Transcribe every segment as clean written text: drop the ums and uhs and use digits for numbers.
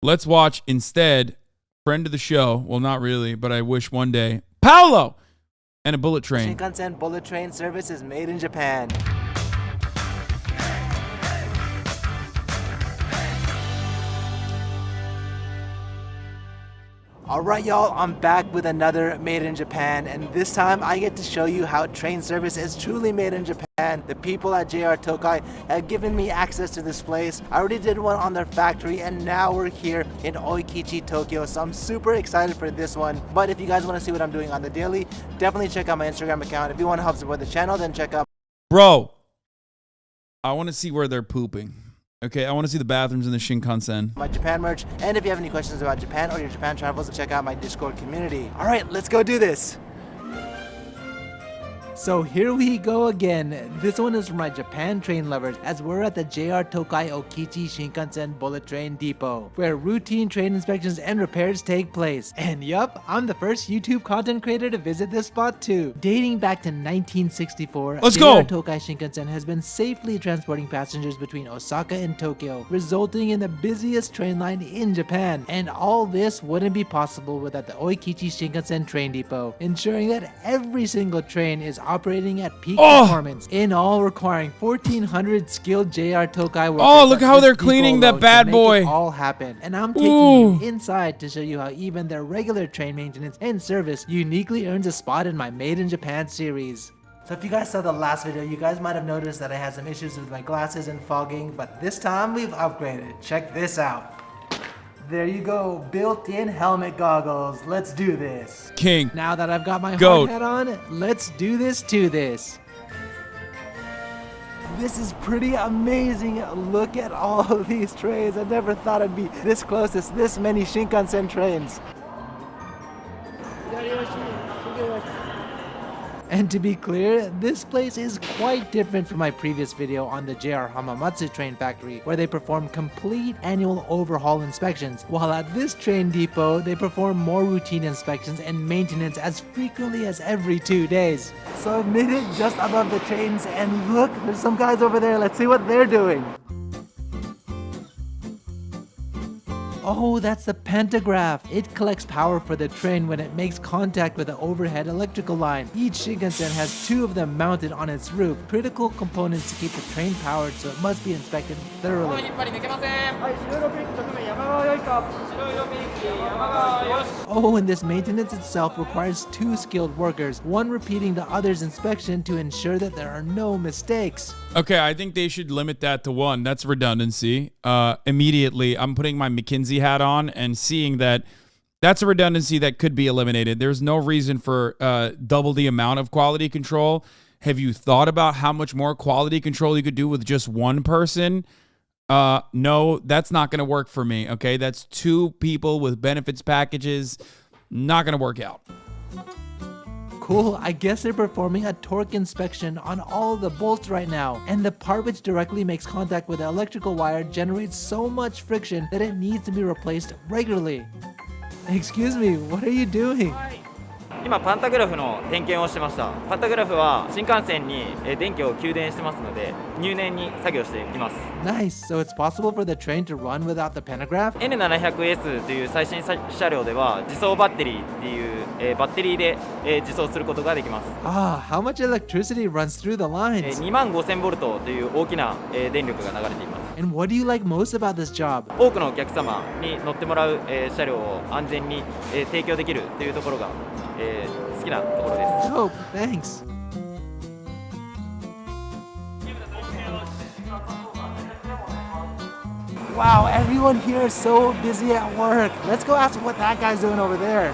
Let's watch instead, friend of the show. Well, not really, but I wish one day. Paolo! And a bullet train. Shinkansen bullet train service is made in Japan. Alright y'all, I'm back with another made in Japan, and this time I get to show you how train service is truly made in Japan. The people at JR Tokai have given me access to this place. I already did one on their factory, and now we're here in Oikichi, Tokyo, so I'm super excited for this one. But if you guys want to see what I'm doing on the daily, definitely check out my Instagram account. If you want to help support the channel, then check out... Bro, I want to see where they're pooping. Okay, I want to see the bathrooms in the Shinkansen. My Japan merch, and if you have any questions about Japan or your Japan travels, check out my Discord community. All right, let's go do this. So here we go again. This one is for my Japan train lovers, as we're at the JR Tokai Okichi Shinkansen Bullet Train Depot, where routine train inspections and repairs take place. And yup, I'm the first YouTube content creator to visit this spot too. Dating back to 1964, Let's JR go! Tokai Shinkansen has been safely transporting passengers between Osaka and Tokyo, resulting in the busiest train line in Japan. And all this wouldn't be possible without the Oikichi Shinkansen train depot, ensuring that every single train is operating at peak performance, in all requiring 1,400 skilled JR Tokai workers. Oh, look how they're cleaning that bad boy. It all happen. And I'm taking you inside to show you how even their regular train maintenance and service uniquely earns a spot in my Made in Japan series. So if you guys saw the last video, you guys might have noticed that I had some issues with my glasses and fogging, but this time we've upgraded. Check this out. There you go, built-in helmet goggles. Let's do this. King. Now that I've got my Goat. hard hat on, let's do this to this. This is pretty amazing. Look at all of these trains. I never thought I'd be this close to this many Shinkansen trains. And to be clear, this place is quite different from my previous video on the JR Hamamatsu train factory, where they perform complete annual overhaul inspections, while at this train depot, they perform more routine inspections and maintenance as frequently as every 2 days. So I've made it just above the trains, and look, there's some guys over there. Let's see what they're doing. Oh, that's the pantograph. It collects power for the train when it makes contact with the overhead electrical line. Each Shinkansen has 2 of them mounted on its roof, critical components to keep the train powered, so it must be inspected thoroughly. Oh, and this maintenance itself requires 2 skilled workers, one repeating the other's inspection to ensure that there are no mistakes. Okay, I think they should limit that to 1. That's redundancy. Immediately, I'm putting my McKinsey hat on and seeing that that's a redundancy that could be eliminated. There's no reason for double the amount of quality control. Have you thought about how much more quality control you could do with just 1 person? No, that's not going to work for me, okay? That's 2 people with benefits packages. Not going to work out. Cool, I guess they're performing a torque inspection on all the bolts right now, and the part which directly makes contact with the electrical wire generates so much friction that it needs to be replaced regularly. Excuse me, what are you doing? 今パンタグラフの点検をしてました。パンタグラフは新幹線に電気を給電してますので、入念に作業しています。 Nice, so it's possible for the train to run without the pantograph? N700S という最新車両では自走バッテリーっていうバッテリーで自走することができます。Ah, how much electricity runs through the lines? 25000V という大きな電力が流れています。 And what do you like most about this job? 多くのお客様に乗ってもらう車両を安全に提供できるというところが好きなところです。 Dope, thanks. Wow, everyone here is so busy at work. Let's go ask what that guy's doing over there.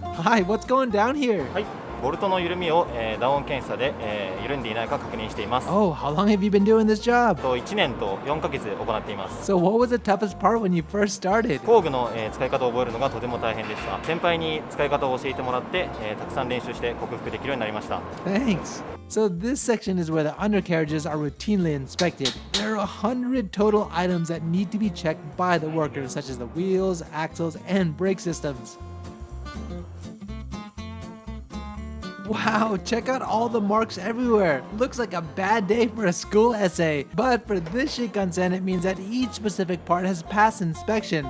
Hi, what's going down here? はい、ボルトの緩みを打音検査で緩んでいないか確認しています。 Oh, how long have you been doing this job? 1年と4ヶ月行っています。 So what was the toughest part when you first started? 工具の使い方を覚えるのがとても大変でした。先輩に使い方を教えてもらってたくさん練習して克服できるようになりました。 Thanks. So this section is where the undercarriages are routinely inspected. There are 100 total items that need to be checked by the workers, such as the wheels, axles, and brake systems. Wow, check out all the marks everywhere. Looks like a bad day for a school essay. But for this Shinkansen, it means that each specific part has passed inspection.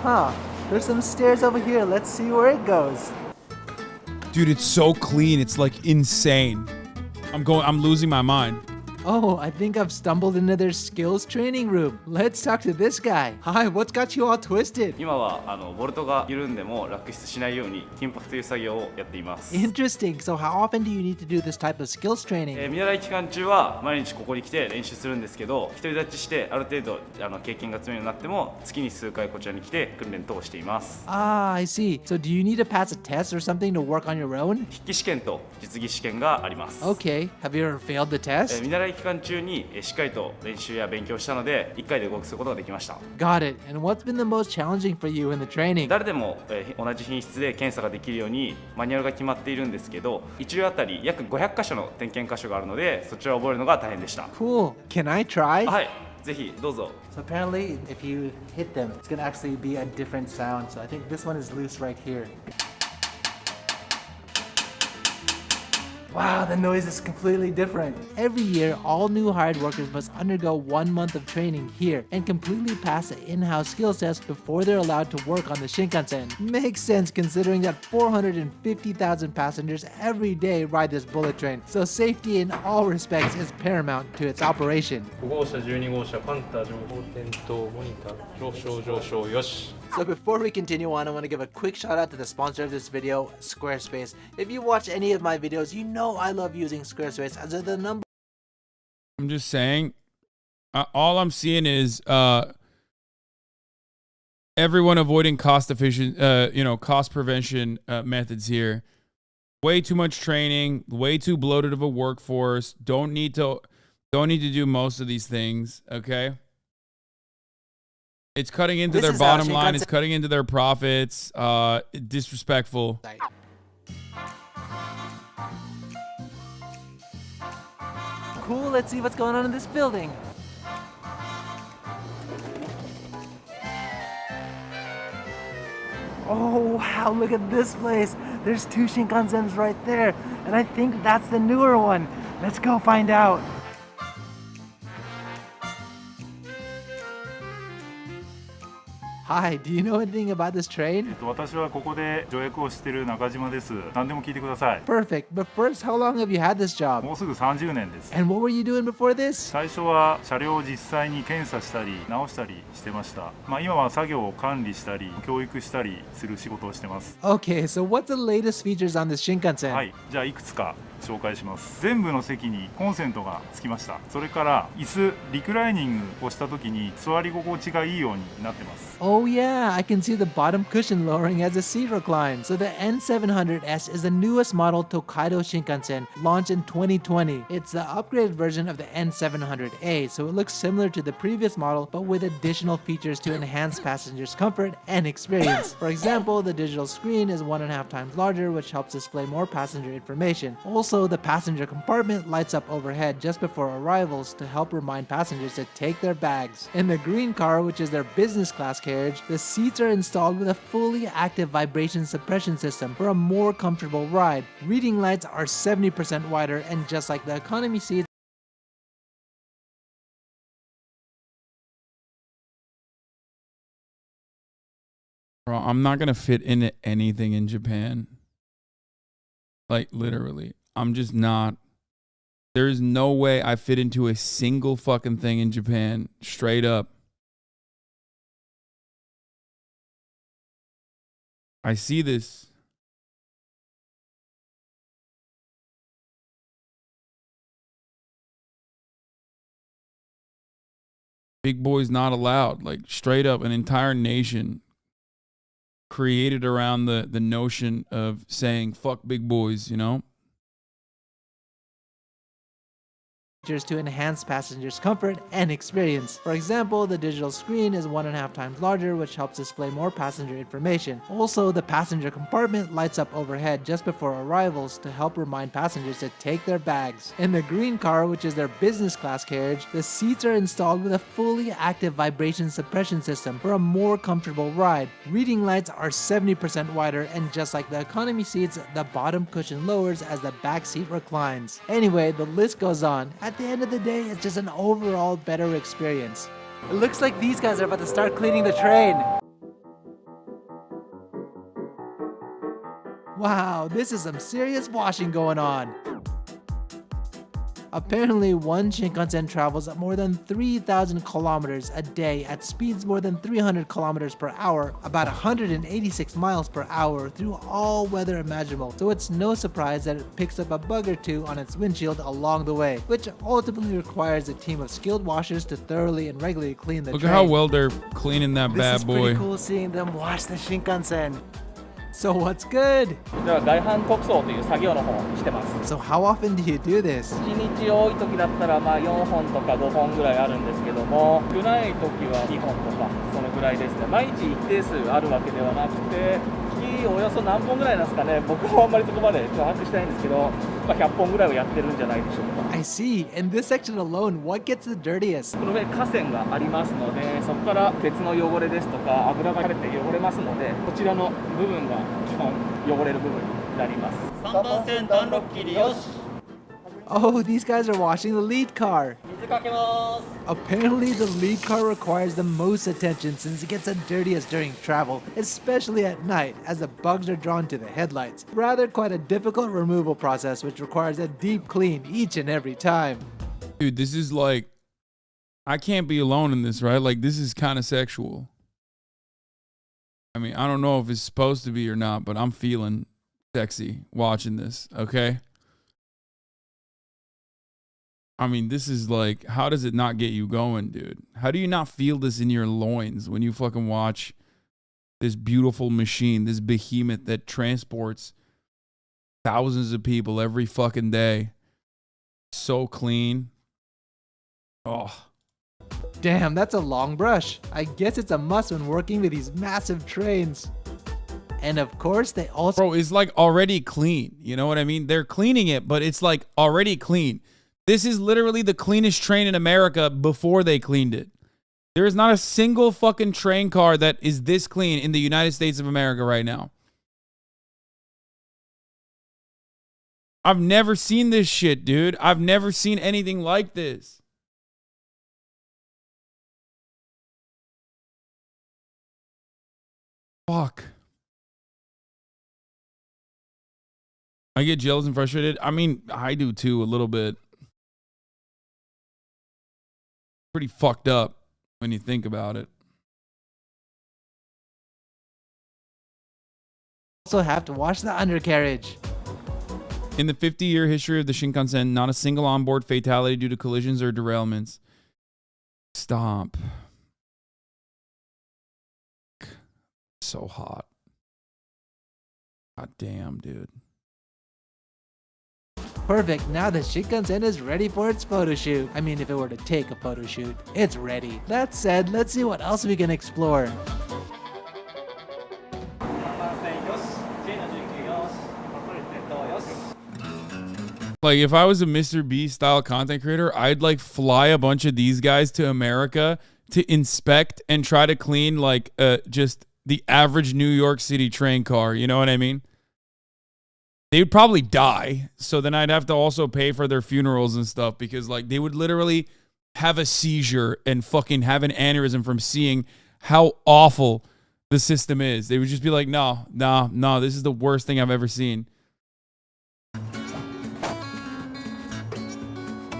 Huh, there's some stairs over here. Let's see where it goes. Dude, it's so clean. It's like insane. I'm losing my mind. Oh, I think I've stumbled into their skills training room. Let's talk to this guy. Hi, what's got you all twisted? 今はボルトが緩んでも落出しないように金箔という作業をやっています。 Interesting. So how often do you need to do this type of skills training? 見習い期間中は毎日ここに来て練習するんですけど、独り立ちしてある程度経験が積めるようになっても月に数回こちらに来て訓練等をしています。 Ah, I see. So do you need to pass a test or something to work on your own? 筆記試験と実技試験があります。 Okay. Have you ever failed the test? 見習い期間中にしっかりと練習や勉強したので1回で合格することができました。 Got it. And what's been the most challenging for you in the training? 誰でも同じ品質で検査ができるようにマニュアルが決まっているんですけど、1両あたり約500箇所の点検箇所があるので、そちらを覚えるのが大変でした。 Cool. Can I try? はい、ぜひどうぞ。 So apparently, if you hit them, it's gonna actually be a different sound. So I think this one is loose right here. Wow, the noise is completely different. Every year, all new hired workers must undergo 1 month of training here and completely pass the in-house skills test before they're allowed to work on the Shinkansen. Makes sense considering that 450,000 passengers every day ride this bullet train, so safety in all respects is paramount to its operation. 5号車、12号車、パンタ、情報点灯、モニター、上昇、よし。 So before we continue on, I want to give a quick shout out to the sponsor of this video, Squarespace. If you watch any of my videos, you know I love using Squarespace as the number. I'm just saying, all I'm seeing is everyone avoiding cost prevention methods here. Way too much training, way too bloated of a workforce. Don't need to do most of these things, okay? It's cutting into their bottom line. It's cutting into their profits. Disrespectful. Cool, let's see what's going on in this building. Oh wow, look at this place. There's 2 Shinkansens right there, and I think that's the newer one. Let's go find out. Hi, do you know anything about this train? 私はここで助役をしている中島です。何でも聞いてください。 Perfect, but first, how long have you had this job? もうすぐ30年です。 And what were you doing before this? 最初は車両を実際に検査したり直したりしてました。今は作業を管理したり教育したりする仕事をしてます。 Okay, so what's the latest features on this Shinkansen? はい、じゃあいくつか紹介します。全部の席にコンセントがつきました。それから椅子リクライニングをした時に座り心地がいいようになってます。 Oh yeah, I can see the bottom cushion lowering as the seat reclines. So the N700S is the newest model Tokaido Shinkansen, launched in 2020. It's the upgraded version of the N700A, so it looks similar to the previous model, but with additional features to enhance passengers' comfort and experience. For example, the digital screen is 1.5 times larger, which helps display more passenger information. Also, the passenger compartment lights up overhead just before arrivals to help remind passengers to take their bags. In the green car, which is their business class carriage, the seats are installed with a fully active vibration suppression system for a more comfortable ride. Reading lights are 70% wider, and just like the economy seats, Bro, I'm not gonna fit into anything in Japan. Like literally, I'm just not. There's no way I fit into a single fucking thing in Japan. Straight up. I see this. Big boys not allowed. Like straight up, an entire nation created around the notion of saying fuck big boys, you know? features to enhance passengers' comfort and experience. For example, the digital screen is 1.5 times larger, which helps display more passenger information. Also, the passenger compartment lights up overhead just before arrivals to help remind passengers to take their bags. In the green car, which is their business class carriage, the seats are installed with a fully active vibration suppression system for a more comfortable ride. Reading lights are 70% wider, and just like the economy seats, the bottom cushion lowers as the back seat reclines. Anyway, the list goes on. At the end of the day, it's just an overall better experience. It looks like these guys are about to start cleaning the train. Wow, this is some serious washing going on. Apparently, one Shinkansen travels at more than 3,000 kilometers a day at speeds more than 300 kilometers per hour, about 186 miles per hour through all weather imaginable, so it's no surprise that it picks up a bug or two on its windshield along the way, which ultimately requires a team of skilled washers to thoroughly and regularly clean the train. Look at how well they're cleaning that bad This is boy. pretty cool seeing them wash the Shinkansen. So what's good? では外反塗装という作業の方をしてます。 So how often do you do this? 1日多い時だったらまあ4本とか5本ぐらいあるんですけども、少ない時は2本とかそのぐらいですね。毎日一定数あるわけではなくて、月およそ何本ぐらいなんですかね。僕もあんまりそこまで把握したいんですけど、まあ100本ぐらいはやってるんじゃないでしょうか。 I see. In this section alone, what gets the dirtiest? この上河川がありますので、そこから鉄の汚れですとか油が垂れて汚れますので、こちらの部分が基本汚れる部分になります。3番線段6切りよし。 Oh, these guys are washing the lead car. 水かけます。 Apparently, the lead car requires the most attention since it gets the dirtiest during travel, especially at night as the bugs are drawn to the headlights. Rather quite a difficult removal process which requires a deep clean each and every time. Dude, this is like, I can't be alone in this, right? Like, this is kind of sexual. I mean, I don't know if it's supposed to be or not, but I'm feeling sexy watching this, okay? I mean, this is like, how does it not get you going, dude? How do you not feel this in your loins when you fucking watch this beautiful machine, this behemoth that transports thousands of people every fucking day? So clean. Oh. Damn, that's a long brush. I guess it's a must when working with these massive trains. And of course, they also... Bro, it's like already clean. You know what I mean? They're cleaning it, but it's like already clean. This is literally the cleanest train in America before they cleaned it. There is not a single fucking train car that is this clean in the United States of America right now. I've never seen this shit, dude. I've never seen anything like this. Fuck. I get jealous and frustrated. I mean, I do too, a little bit. Pretty fucked up when you think about it. also have to wash the undercarriage. In the 50-year history of the Shinkansen, not a single onboard fatality due to collisions or derailments. Stop. So hot. God damn, dude. Perfect, now the Shinkansen is ready for its photo shoot. I mean, if it were to take a photo shoot, it's ready. That said, let's see what else we can explore. Like, if I was a Mr. Beast style content creator, I'd like fly a bunch of these guys to America to inspect and try to clean like just the average New York City train car. You know what I mean? They would probably die. So then I'd have to also pay for their funerals and stuff because like they would literally have a seizure and fucking have an aneurysm from seeing how awful the system is. They would just be like, no, this is the worst thing I've ever seen.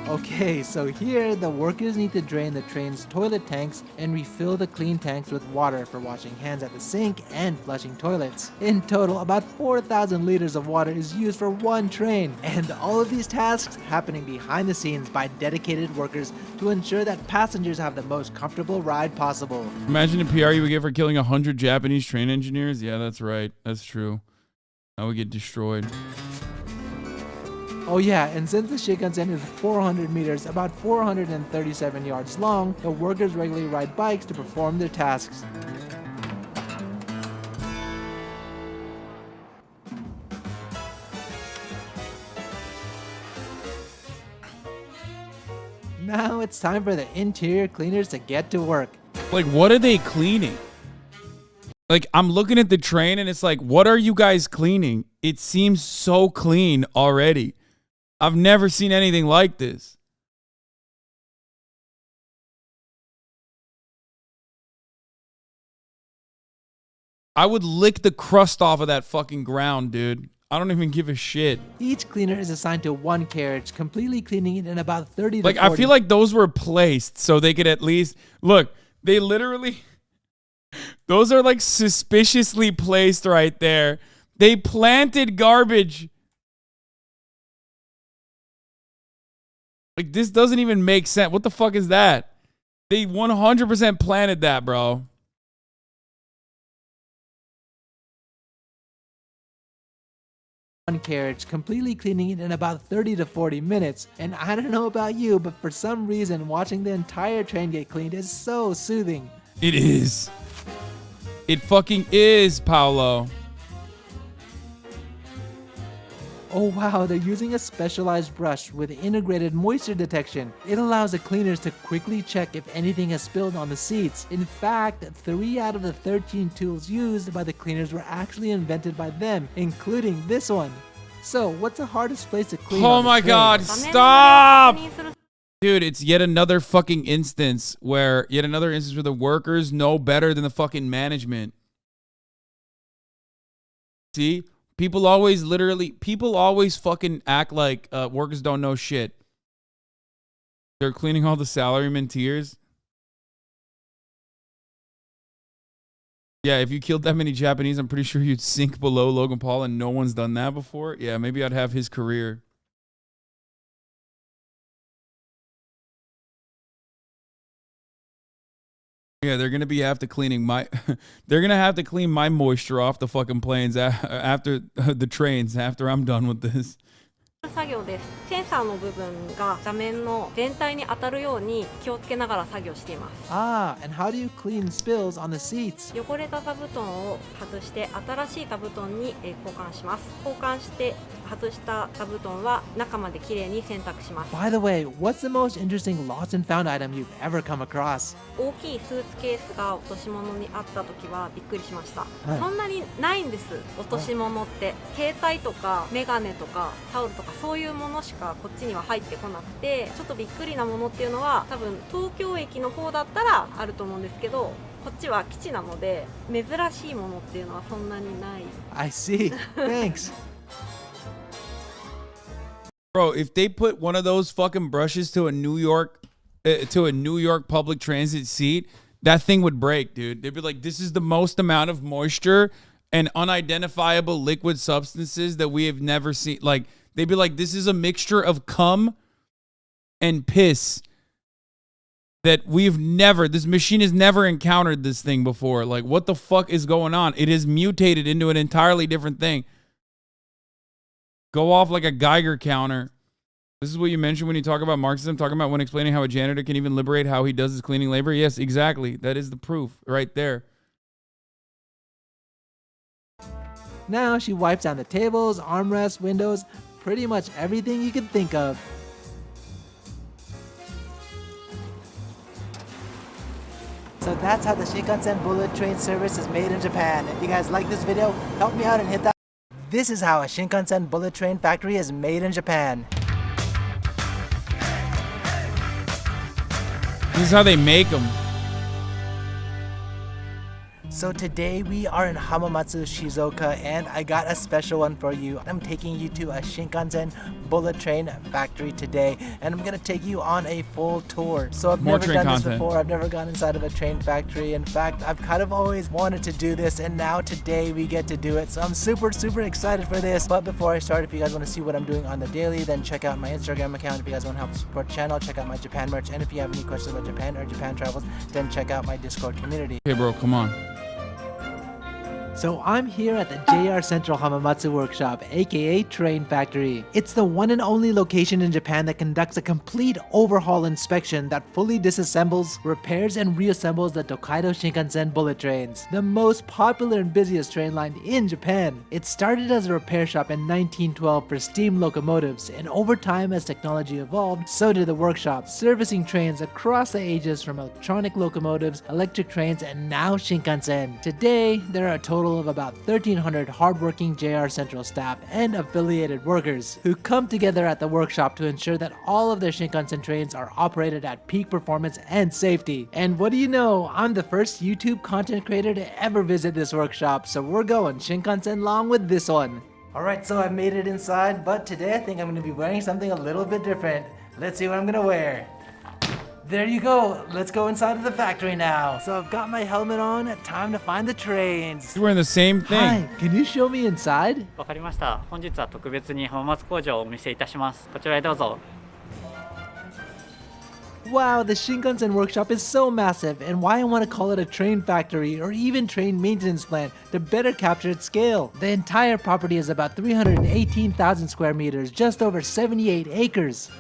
Okay, so here the workers need to drain the train's toilet tanks and refill the clean tanks with water for washing hands at the sink and flushing toilets. In total, about 4,000 liters of water is used for one train, and all of these tasks happening behind the scenes by dedicated workers to ensure that passengers have the most comfortable ride possible. Imagine the PR you would get for killing 100 Japanese train engineers. Yeah, that's right. That's true. I would get destroyed. Oh yeah, and since the Shinkansen is 400 meters, about 437 yards long, the workers regularly ride bikes to perform their tasks. Now it's time for the interior cleaners to get to work. Like, what are they cleaning? Like, I'm looking at the train and it's like, what are you guys cleaning? It seems so clean already. I've never seen anything like this. I would lick the crust off of that fucking ground, dude. I don't even give a shit. Each cleaner is assigned to one carriage, completely cleaning it in about 30 to 40. Like, I feel like those were placed so they could at least... Look, they literally... Those are like suspiciously placed right there. They planted garbage. Like, this doesn't even make sense. What the fuck is that? They 100% planted that, bro. One carriage, completely cleaning it in about 30 to 40 minutes. And I don't know about you, but for some reason, watching the entire train get cleaned is so soothing. It is. It fucking is, Paolo. Oh wow, they're using a specialized brush with integrated moisture detection. It allows the cleaners to quickly check if anything has spilled on the seats. In fact, 3 out of the 13 tools used by the cleaners were actually invented by them, including this one. So, what's the hardest place to clean? Oh on the my train? god, stop! Dude, it's yet another fucking instance where the workers know better than the fucking management. See? People always fucking act like workers don't know shit. They're cleaning all the salaryman tears. Yeah, if you killed that many Japanese, I'm pretty sure you'd sink below Logan Paul, and no one's done that before. Yeah, maybe I'd have his career. Yeah, they're gonna have to clean my moisture off the fucking planes after the trains after I'm done with this. 作業です。センサーの部分が座面の全体に当たるように気をつけながら作業しています。Ah, and how do you clean spills on the seats? 汚れた座布団を外して新しい座布団に交換します。交換して外した座布団は中まできれいに洗濯します。 By the way, what's the most interesting lost and found item you've ever come across? 大きいスーツケースが落とし物にあった時はびっくりしました。はいそんなにないんです。落とし物って携帯とかメガネとかタオルとかそういうものしかこっちには入ってこなくて、ちょっとびっくりなものっていうのは多分東京駅の方だったらあると思うんですけど、こっちは基地なので珍しいものっていうのはそんなにない。 I see. Thanks. Bro, if they put one of those fucking brushes to a New York public transit seat, that thing would break, dude. They'd be like, this is the most amount of moisture and unidentifiable liquid substances that we have never seen. Like, they'd be like, this is a mixture of cum and piss that this machine has never encountered this thing before. Like, what the fuck is going on? It has mutated into an entirely different thing. Go off like a Geiger counter. This is what you mentioned when you talk about Marxism, talking about when explaining how a janitor can even liberate how he does his cleaning labor. Yes, exactly. That is the proof right there. Now she wipes down the tables, armrests, windows, pretty much everything you can think of. So that's how the Shinkansen bullet train service is made in Japan. If you guys like this video, help me out and hit that. This is how a Shinkansen bullet train factory is made in Japan. This is how they make them. So today we are in Hamamatsu, Shizuoka, and I got a special one for you. I'm taking you to a Shinkansen bullet train factory today, and I'm gonna take you on a full tour. So I've never done this before. I've never gone inside of a train factory. In fact, I've kind of always wanted to do this, and now today we get to do it. So I'm super excited for this. But before I start, if you guys want to see what I'm doing on the daily, then check out my Instagram account. If you guys want to help support the channel, check out my Japan merch. And if you have any questions about Japan or Japan travels, then check out my Discord community. Okay, bro, come on. So I'm here at the JR Central Hamamatsu Workshop, aka Train Factory. It's the one and only location in Japan that conducts a complete overhaul inspection that fully disassembles, repairs, and reassembles the Tokaido Shinkansen bullet trains, the most popular and busiest train line in Japan. It started as a repair shop in 1912 for steam locomotives, and over time as technology evolved, so did the workshop, servicing trains across the ages from electronic locomotives, electric trains, and now Shinkansen. Today, there are a total of about 1,300 hardworking JR Central staff and affiliated workers who come together at the workshop to ensure that all of their Shinkansen trains are operated at peak performance and safety. And what do you know, I'm the first YouTube content creator to ever visit this workshop, so we're going Shinkansen long with this one. Alright, so I made it inside, but today I think I'm going to be wearing something a little bit different. Let's see what I'm going to wear. There you go. Let's go inside of the factory now. So I've got my helmet on. Time to find the trains. You're wearing the same thing. Hi, can you show me inside? わかりました。本日は特別に浜松工場をお見せいたします。こちらへどうぞ。Wow, the Shinkansen workshop is so massive, and why I want to call it a train factory or even train maintenance plant to better capture its scale. The entire property is about 318,000 square meters, just over 78 acres.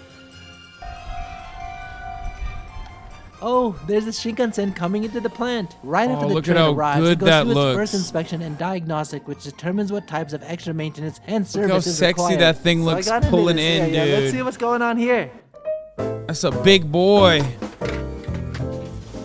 Oh, there's the Shinkansen coming into the plant. Right after the look train at how arrives, good it goes that through its looks. first inspection and diagnostic, which determines what types of extra maintenance and Look how services sexy required. that thing So I looks got into pulling this in, area. Let's dude. see what's going on here. That's a big boy.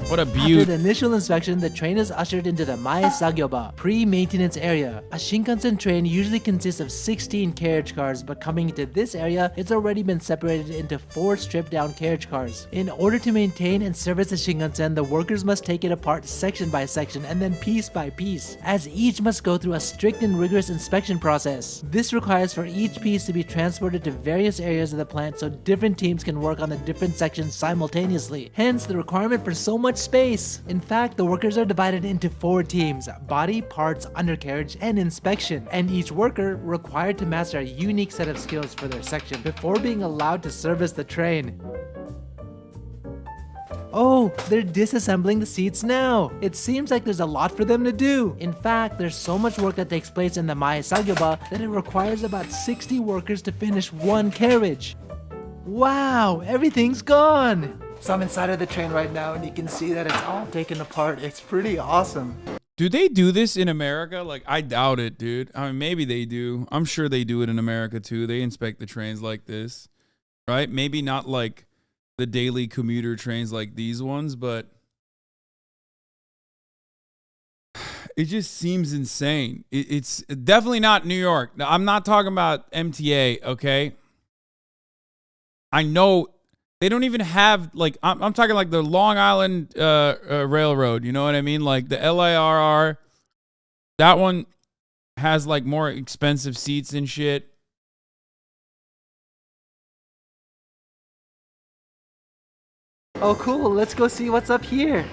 What a After beaut. the initial inspection, the train is ushered into the Mae Sagyoba, pre-maintenance area. A Shinkansen train usually consists of 16 carriage cars, but coming into this area, it's already been separated into 4 stripped-down carriage cars. In order to maintain and service the Shinkansen, the workers must take it apart section by section and then piece by piece, as each must go through a strict and rigorous inspection process. This requires for each piece to be transported to various areas of the plant so different teams can work on the different sections simultaneously. Hence, the requirement for so much space. In fact, the workers are divided into 4 teams: body, parts, undercarriage, and inspection, and each worker required to master a unique set of skills for their section before being allowed to service the train. Oh, they're disassembling the seats now. It seems like there's a lot for them to do. In fact, there's so much work that takes place in the Mae Sagyoba that it requires about 60 workers to finish one carriage. Wow, everything's gone. So I'm inside of the train right now, and you can see that it's all taken apart. It's pretty awesome. Do they do this in America? Like, I doubt it, dude. I mean, maybe they do. I'm sure they do it in America, too. They inspect the trains like this, right? Maybe not like the daily commuter trains like these ones, but it just seems insane. It's definitely not New York. Now, I'm not talking about MTA, okay? I know they don't even have, like, I'm talking like the Long Island Railroad, you know what I mean? Like the LIRR, that one has like more expensive seats and shit. Oh, cool. Let's go see what's up here.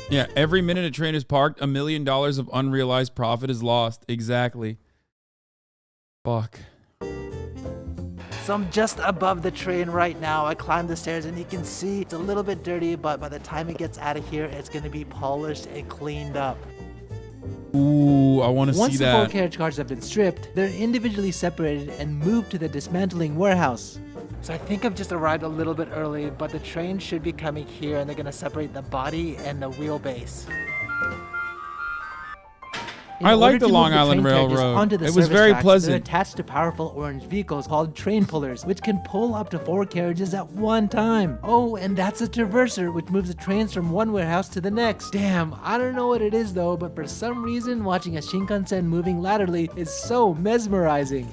Yeah, every minute a train is parked, $1 million of unrealized profit is lost. Exactly. Fuck. So I'm just above the train right now. I climbed the stairs and you can see it's a little bit dirty, but by the time it gets out of here, it's going to be polished and cleaned up. Ooh, I want to see Once the 4 that. carriage cars have been stripped, they're individually separated and moved to the dismantling warehouse. So I think I've just arrived a little bit early, but the train should be coming here and they're going to separate the body and the wheelbase. I like the Long Island Railroad. It was very pleasant. They're attached to powerful orange vehicles called train pullers, which can pull up to 4 carriages at one time. Oh, and that's a traverser, which moves the trains from one warehouse to the next. Damn, I don't know what it is though, but for some reason, watching a Shinkansen moving laterally is so mesmerizing.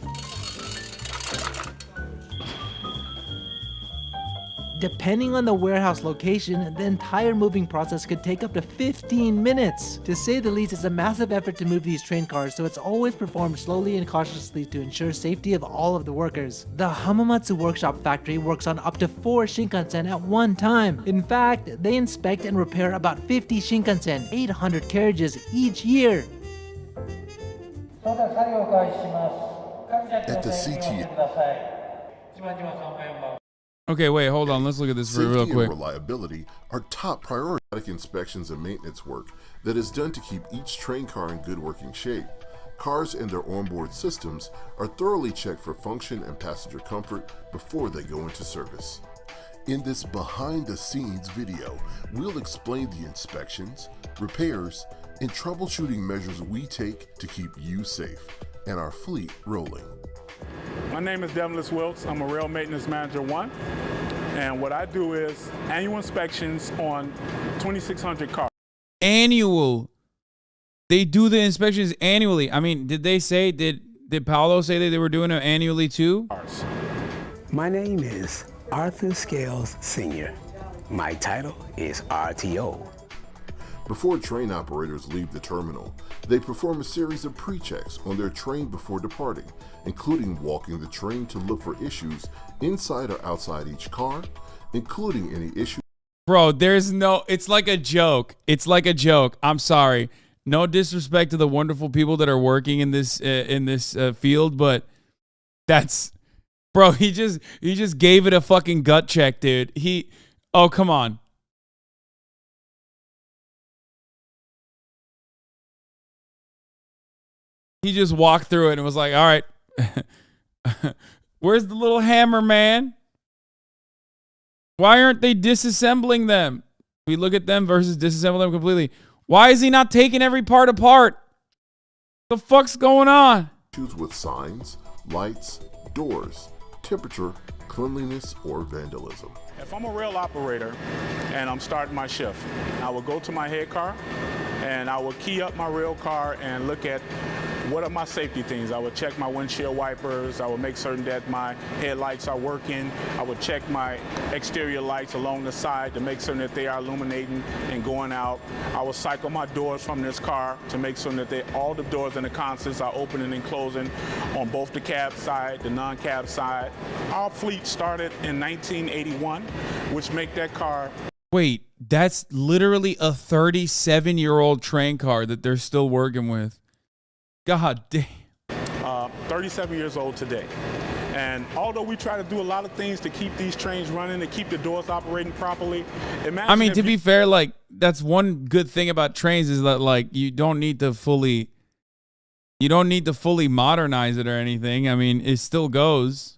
Depending on the warehouse location, the entire moving process could take up to 15 minutes. To say the least, it's a massive effort to move these train cars, so it's always performed slowly and cautiously to ensure safety of all of the workers. The Hamamatsu Workshop Factory works on up to 4 Shinkansen at one time. In fact, they inspect and repair about 50 Shinkansen, 800 carriages each year. At the CT. Okay, wait, hold on. Let's look at this real Safety quick. and reliability are top priority inspections and maintenance work that is done to keep each train car in good working shape. Cars and their onboard systems are thoroughly checked for function and passenger comfort before they go into service. In this behind-the-scenes video, we'll explain the inspections, repairs, and troubleshooting measures we take to keep you safe and our fleet rolling. My name is Devlis Wilkes. I'm a Rail Maintenance Manager 1. And what I do is annual inspections on 2,600 cars. Annual. They do the inspections annually. I mean, did Paolo say that they were doing it annually too? My name is Arthur Scales Sr. My title is RTO. Before train operators leave the terminal, they perform a series of pre-checks on their train before departing, including walking the train to look for issues inside or outside each car, including any issues. Bro, it's like a joke. It's like a joke. I'm sorry. No disrespect to the wonderful people that are working in this field, but that's, bro, he just gave it a fucking gut check, dude. Oh, come on. He just walked through it and was like, all right, where's the little hammer, man? Why aren't they disassembling them? We look at them versus disassembling them completely. Why is he not taking every part apart? The fuck's going on? Issues with signs, lights, doors, temperature, cleanliness, or vandalism. If I'm a rail operator and I'm starting my shift, I will go to my head car and I will key up my rail car and look at what are my safety things. I would check my windshield wipers. I would make certain that my headlights are working. I would check my exterior lights along the side to make certain that they are illuminating and going out. I will cycle my doors from this car to make certain that all the doors in the consoles are opening and closing on both the cab side, the non-cab side. Our fleet started in 1981, which make that car. Wait, that's literally a 37-year-old train car that they're still working with. God damn. 37 years old today. And although we try to do a lot of things to keep these trains running, to keep the doors operating properly, I mean, to be fair, like, that's one good thing about trains is that, like, you don't need to fully modernize it or anything. I mean, it still goes.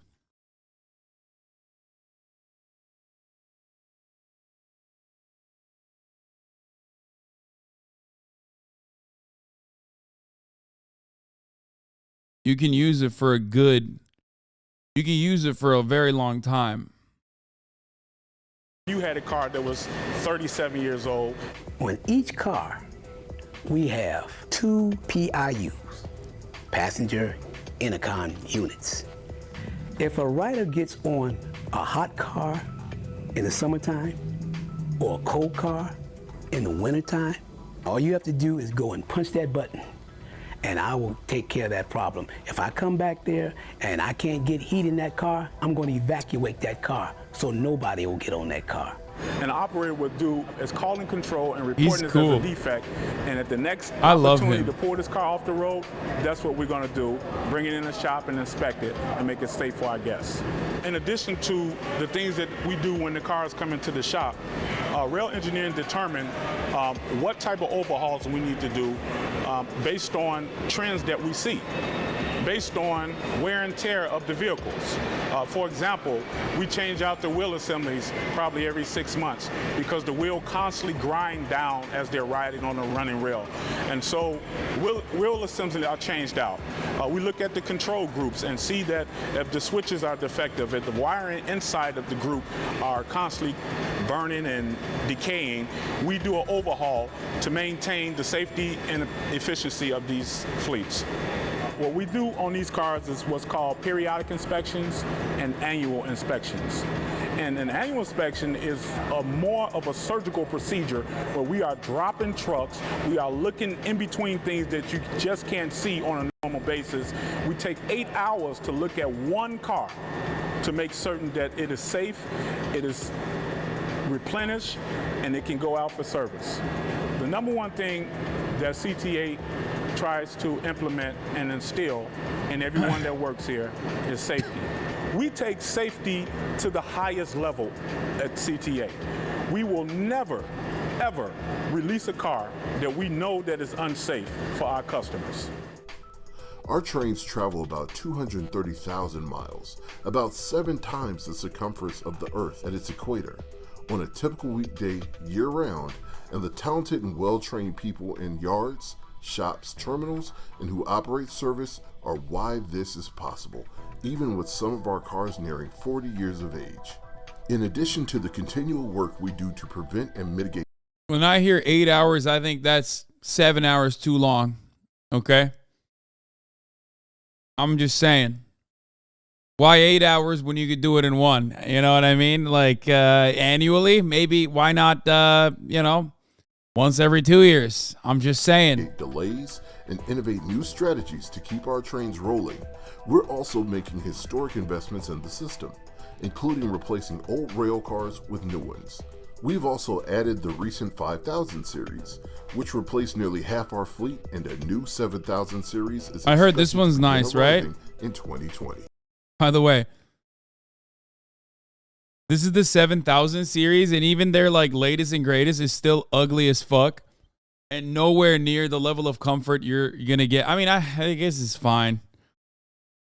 You can use it for a very long time. You had a car that was 37 years old. On each car, we have 2 PIUs, passenger intercom units. If a rider gets on a hot car in the summertime or a cold car in the wintertime, all you have to do is go and punch that button, and I will take care of that problem. If I come back there and I can't get heat in that car, I'm going to evacuate that car so nobody will get on that car. An operator would do is calling control and reporting this as a defect. And at the next opportunity to pull this car off the road, that's what we're going to do. Bring it in the shop and inspect it and make it safe for our guests. In addition to the things that we do when the cars come into the shop, rail engineering determine what type of overhauls we need to do based on trends that we see, based on wear and tear of the vehicles. For example, we change out the wheel assemblies probably every 6 months because the wheel constantly grind down as they're riding on a running rail. And so wheel assemblies are changed out. We look at the control groups and see that if the switches are defective, if the wiring inside of the group are constantly burning and decaying, we do an overhaul to maintain the safety and efficiency of these fleets. What we do on these cars is what's called periodic inspections and annual inspections. And an annual inspection is more of a surgical procedure where we are dropping trucks, we are looking in between things that you just can't see on a normal basis. We take 8 hours to look at one car to make certain that it is safe, it is replenished, and it can go out for service. The number one thing that CTA tries to implement and instill in everyone that works here is safety. We take safety to the highest level at CTA. We will never, ever release a car that we know that is unsafe for our customers. Our trains travel about 230,000 miles, about 7 times the circumference of the Earth at its equator, on a typical weekday year-round, and the talented and well-trained people in yards, shops, terminals, and who operate service are why this is possible, even with some of our cars nearing 40 years of age. In addition to the continual work we do to prevent and mitigate. When I hear 8 hours, I think that's 7 hours too long. Okay? I'm just saying. Why 8 hours when you could do it in one? You know what I mean? Like annually? Maybe why not, once every 2 years? I'm just saying. Delays and innovate new strategies to keep our trains rolling. We're also making historic investments in the system, including replacing old rail cars with new ones. We've also added the recent 5000 series, which replaced nearly half our fleet, and a new 7000 series is I heard this one's nice, right? In 2020. By the way, this is the 7000 series, and even their like latest and greatest is still ugly as fuck, and nowhere near the level of comfort you're gonna get. I mean, I guess it's fine.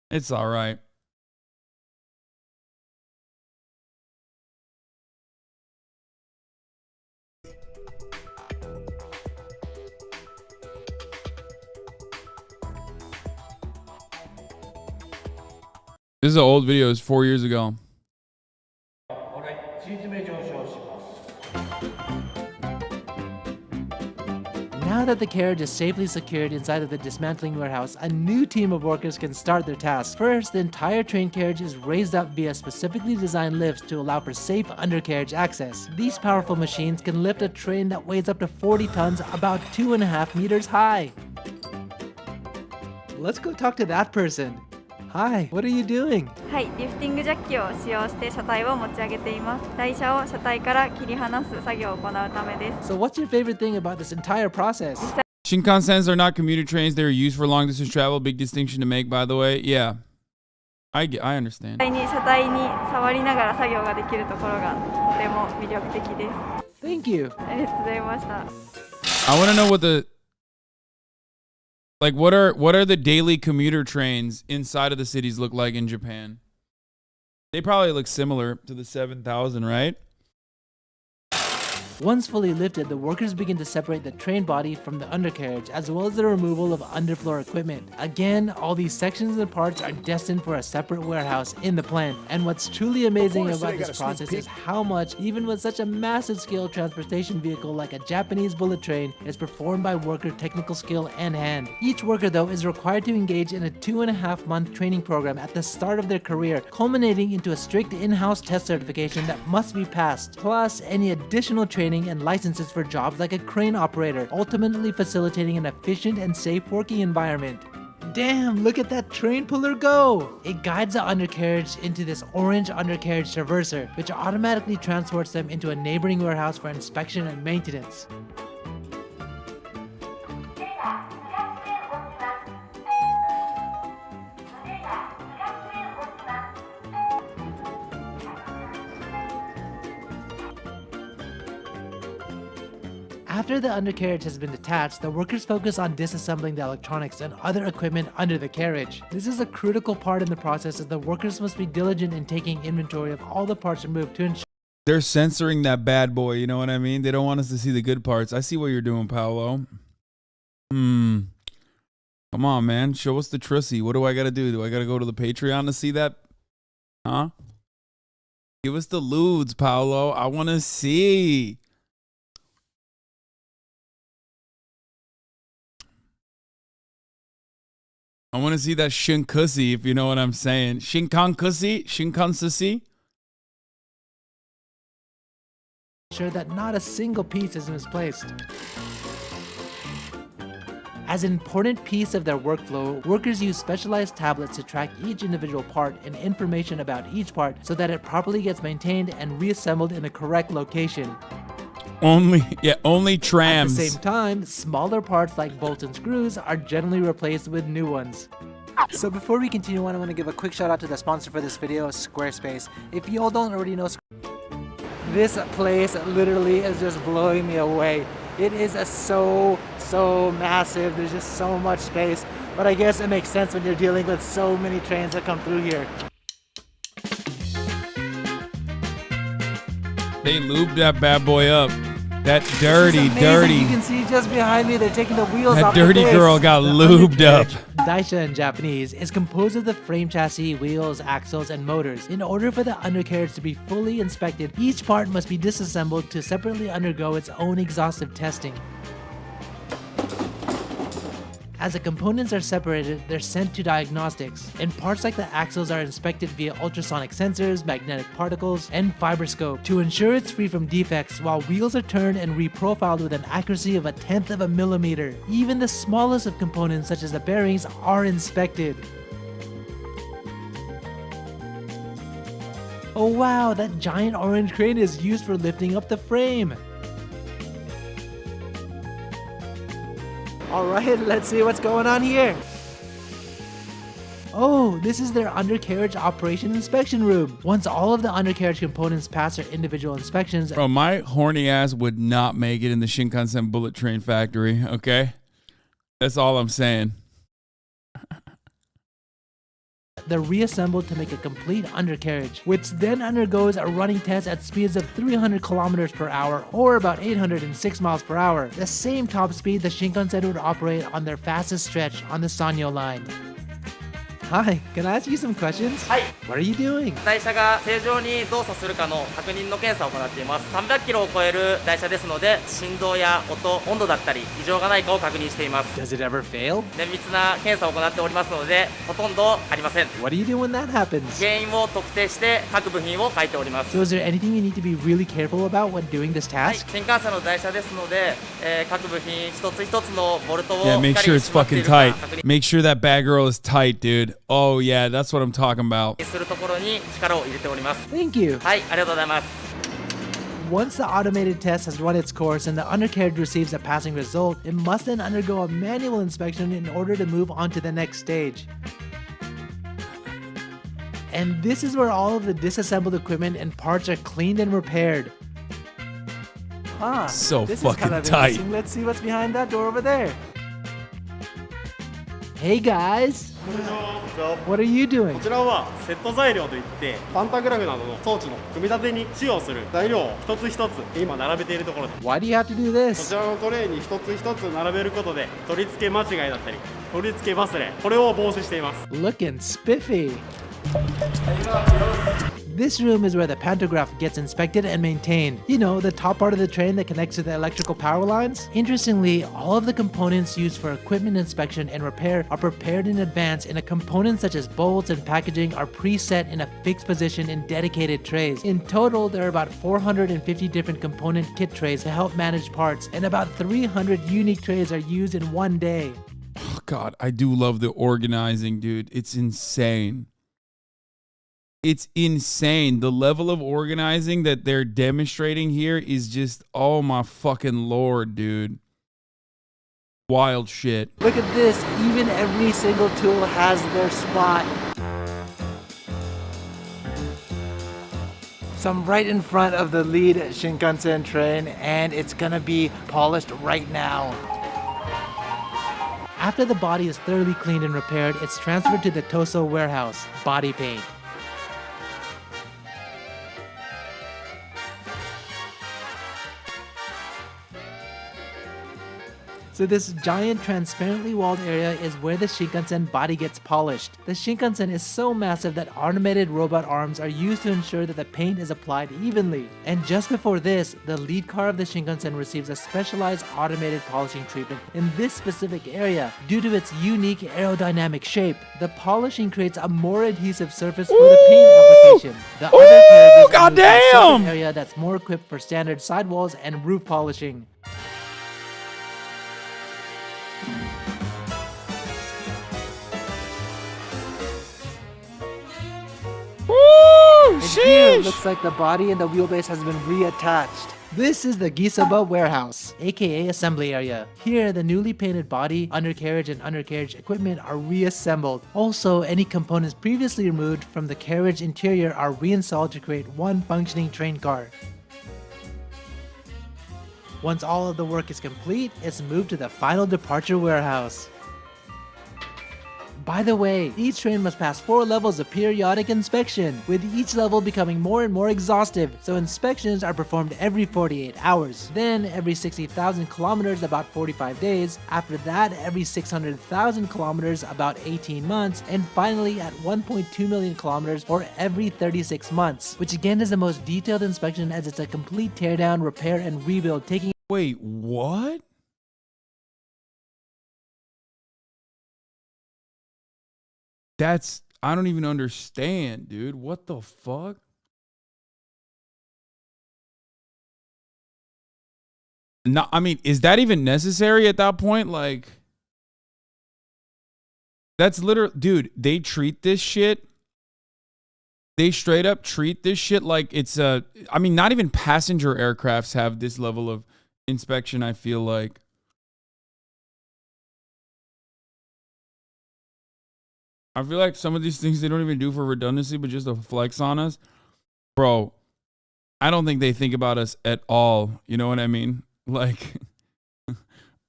It's all right. This is an old video. It's 4 years ago. Now that the carriage is safely secured inside of the dismantling warehouse, a new team of workers can start their tasks. First, the entire train carriage is raised up via specifically designed lifts to allow for safe undercarriage access. These powerful machines can lift a train that weighs up to 40 tons about 2.5 meters high. Let's go talk to that person. Hi, what are you doing? はい、リフティングジャッキを使用して車体を持ち上げています。台車を車体から切り離す作業を行うためです。 So what's your favorite thing about this entire process? Shinkansens are not commuter trains. They are used for long distance travel. Big distinction to make, by the way. Yeah, I understand. 車体に触りながら作業ができるところがとても魅力的です。 Thank you. ありがとうございました。 I want to know what the what are the daily commuter trains inside of the cities look like in Japan? They probably look similar to the 7000, right? Once fully lifted, the workers begin to separate the train body from the undercarriage, as well as the removal of underfloor equipment. Again, all these sections and parts are destined for a separate warehouse in the plant. And what's truly amazing about this process is how much, even with such a massive scale transportation vehicle like a Japanese bullet train, is performed by worker technical skill and hand. Each worker, though, is required to engage in a 2.5-month training program at the start of their career, culminating into a strict in-house test certification that must be passed, plus any additional training and licenses for jobs like a crane operator, ultimately facilitating an efficient and safe working environment. Damn, look at that train puller go! It guides the undercarriage into this orange undercarriage traverser, which automatically transports them into a neighboring warehouse for inspection and maintenance. After the undercarriage has been detached, the workers focus on disassembling the electronics and other equipment under the carriage. This is a critical part in the process as the workers must be diligent in taking inventory of all the parts removed to ensure They're censoring that bad boy, you know what I mean? They don't want us to see the good parts. I see what you're doing, Paolo. Come on, man. Show us the trussy. What do I got to do? Do I got to go to the Patreon to see that? Huh? Give us the lewds, Paolo. I want to see. I want to see that shinkusi, if you know what I'm saying. Shinkankusi? Shinkansusi? Sure that not a single piece is misplaced. As an important piece of their workflow, workers use specialized tablets to track each individual part and information about each part so that it properly gets maintained and reassembled in the correct location. Only trams. At the same time, smaller parts like bolts and screws are generally replaced with new ones. So before we continue on, I want to give a quick shout out to the sponsor for this video, Squarespace. If y'all don't already know, this place literally is just blowing me away. It is so massive. There's just so much space. But I guess it makes sense when you're dealing with so many trains that come through here. They lubed that bad boy up. That dirty. You can see just behind me, they're taking the wheels off. That dirty girl got lubed up. Daisha in Japanese is composed of the frame chassis, wheels, axles, and motors. In order for the undercarriage to be fully inspected, each part must be disassembled to separately undergo its own exhaustive testing. As the components are separated, they're sent to diagnostics, and parts like the axles are inspected via ultrasonic sensors, magnetic particles, and fiberscope to ensure it's free from defects, while wheels are turned and reprofiled with an accuracy of 1/10 of a millimeter. Even the smallest of components, such as the bearings, are inspected. Oh wow, that giant orange crane is used for lifting up the frame. Alright, let's see what's going on here. Oh, this is their undercarriage operation inspection room. Once all of the undercarriage components pass their individual inspections... Bro, my horny ass would not make it in the Shinkansen bullet train factory, okay? That's all I'm saying. They're reassembled to make a complete undercarriage, which then undergoes a running test at speeds of 300 kilometers per hour or about 806 miles per hour, the same top speed the Shinkansen would operate on their fastest stretch on the Sanyo line. Hi, can I ask you some questions? Hi. What are you doing? 台車が正常に動作するかの確認の検査を行っています。300キロを超える台車ですので、振動や音、温度だったり異常がないかを確認しています。Does it ever fail? 綿密な検査を行っておりますので、ほとんどありません。What do you do when that happens? 原因を特定して各部品を書いております。So is there anything you need to be really careful about when doing this はい、 task? 新幹線の台車ですので、各部品一つ一つのボルトを Yeah, make しっか sure り it's 締まってい fucking るか tight. 確認 Make sure that bad girl is tight, dude. Oh yeah, that's what I'm talking about. するところに力を入れております。 Thank you. はい、ありがとうございます。 Once the automated test has run its course and the undercarriage receives a passing result, it must then undergo a manual inspection in order to move on to the next stage. And this is where all of the disassembled equipment and parts are cleaned and repaired. Huh, So this fucking is kind of tight. interesting. Let's see what's behind that door over there. Hey guys, what are you doing? こちらはセット材料といってパンタグラフなどの装置の組み立てに使用する材料を一つ一つ今並べているところです。 Why do you have to do こ this? ちらのトレイに一つ一つ並べることで取り付け間違いだったり取り付け忘れこれを防止しています。 Looking spiffy. This room is where the pantograph gets inspected and maintained. You know, the top part of the train that connects to the electrical power lines? Interestingly, all of the components used for equipment inspection and repair are prepared in advance, and the components such as bolts and packaging are preset in a fixed position in dedicated trays. In total, there are about 450 different component kit trays to help manage parts, and about 300 unique trays are used in one day. Oh God, I do love the organizing, dude. It's insane. It's insane. The level of organizing that they're demonstrating here is just, oh my fucking Lord, dude. Wild shit. Look at this, even every single tool has their spot. So I'm right in front of the lead Shinkansen train, and it's gonna be polished right now. After the body is thoroughly cleaned and repaired, it's transferred to the Toso warehouse, body paint. So this giant transparently walled area is where the Shinkansen body gets polished. The Shinkansen is so massive that automated robot arms are used to ensure that the paint is applied evenly. And just before this, the lead car of the Shinkansen receives a specialized automated polishing treatment in this specific area. Due to its unique aerodynamic shape, the polishing creates a more adhesive surface for the paint application. The other carriages are moved to a separate area that's more equipped for standard sidewalls and roof polishing. Woo! And here it looks like the body and the wheelbase has been reattached. This is the Gisaba warehouse, aka assembly area. Here, the newly painted body, undercarriage, and undercarriage equipment are reassembled. Also, any components previously removed from the carriage interior are reinstalled to create one functioning train car. Once all of the work is complete, it's moved to the final departure warehouse. By the way, each train must pass 4 levels of periodic inspection, with each level becoming more and more exhaustive, so inspections are performed every 48 hours. Then every 60,000 kilometers about 45 days, after that every 600,000 kilometers about 18 months, and finally at 1.2 million kilometers or every 36 months, which again is the most detailed inspection as it's a complete teardown, repair, and rebuild taking— Wait, what? I don't even understand, dude. What the fuck? No, I mean, is that even necessary at that point? Like, that's literally, dude, they treat this shit. They straight up treat this shit like it's I mean, not even passenger aircrafts have this level of inspection, I feel like. I feel like some of these things they don't even do for redundancy, but just to flex on us. Bro, I don't think they think about us at all. You know what I mean? Like,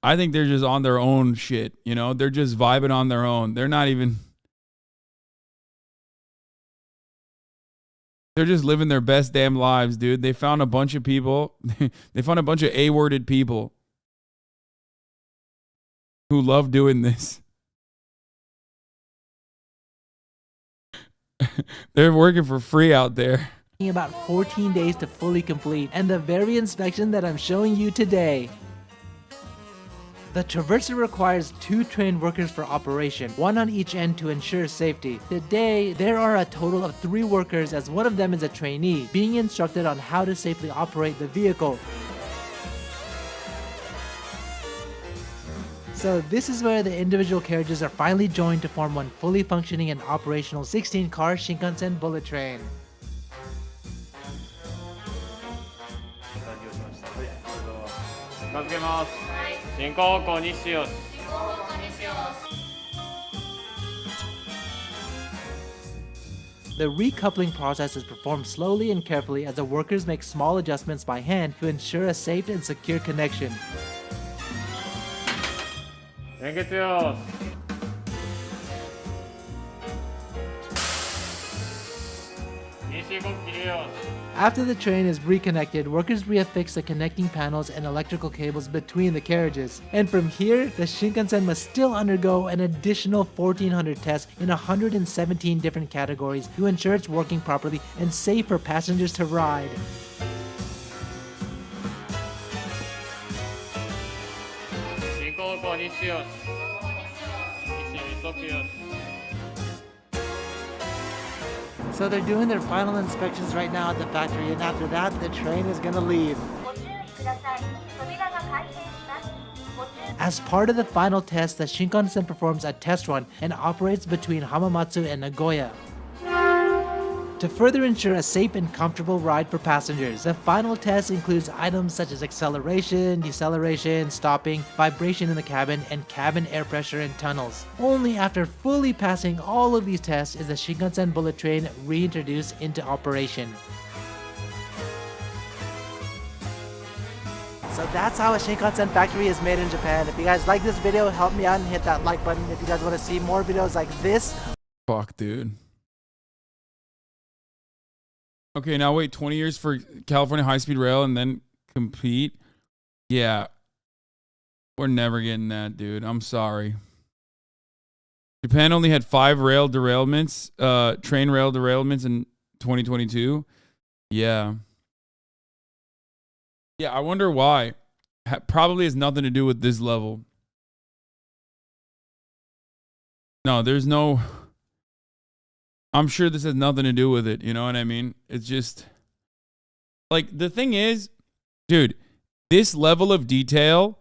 I think they're just on their own shit. You know, they're just vibing on their own. They're not even... They're just living their best damn lives, dude. They found a bunch of people. They found a bunch of A-worded people who love doing this. They're working for free out there. about 14 days to fully complete, and the very inspection that I'm showing you today. The traverser requires 2 trained workers for operation, 1 on each end to ensure safety. Today, there are a total of 3 workers as one of them is a trainee, being instructed on how to safely operate the vehicle. So this is where the individual carriages are finally joined to form one fully functioning and operational 16-car Shinkansen bullet train. The recoupling process is performed slowly and carefully as the workers make small adjustments by hand to ensure a safe and secure connection. After the train is reconnected, workers reaffix the connecting panels and electrical cables between the carriages. And from here, the Shinkansen must still undergo an additional 1,400 tests in 117 different categories to ensure it's working properly and safe for passengers to ride. So they're doing their final inspections right now at the factory, and after that, the train is gonna leave. As part of the final test, the Shinkansen performs a test run and operates between Hamamatsu and Nagoya to further ensure a safe and comfortable ride for passengers. The final test includes items such as acceleration, deceleration, stopping, vibration in the cabin, and cabin air pressure in tunnels. Only after fully passing all of these tests is the Shinkansen bullet train reintroduced into operation. So that's how a Shinkansen factory is made in Japan. If you guys like this video, help me out and hit that like button. If you guys want to see more videos like this. Fuck, dude. Okay, now wait, 20 years for California high-speed rail and then compete? Yeah. We're never getting that, dude. I'm sorry. Japan only had 5 rail derailments, train rail derailments in 2022. Yeah. Yeah, I wonder why. Probably has nothing to do with this level. No, there's no... I'm sure this has nothing to do with it. You know what I mean? It's just... Like, the thing is, dude, this level of detail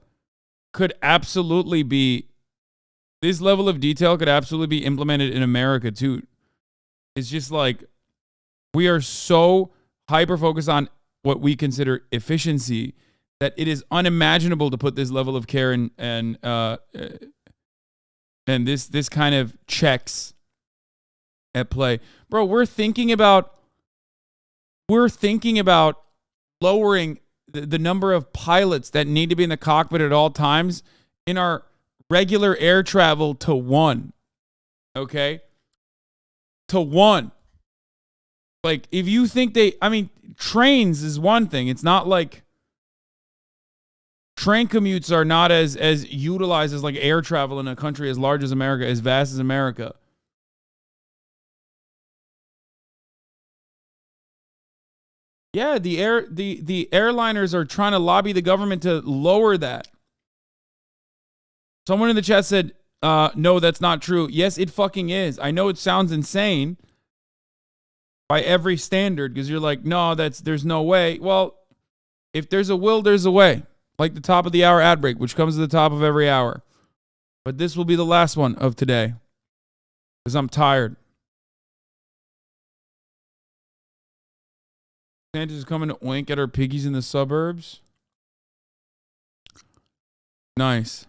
could absolutely be... This level of detail could absolutely be implemented in America, too. It's just like... We are so hyper-focused on what we consider efficiency, that it is unimaginable to put this level of care and this kind of checks at play. Bro, we're thinking about lowering the number of pilots that need to be in the cockpit at all times in our regular air travel to 1. Okay? To 1. Like, if you think trains is one thing. It's not like train commutes are not as utilized as like air travel in a country as large as America, as vast as America. Yeah, the airliners are trying to lobby the government to lower that. Someone in the chat said, no, that's not true. Yes, it fucking is. I know it sounds insane by every standard, because you're like, no, there's no way. Well, if there's a will, there's a way. Like the top of the hour ad break, which comes to the top of every hour. But this will be the last one of today, because I'm tired. Santa's is coming to oink at our piggies in the suburbs. Nice.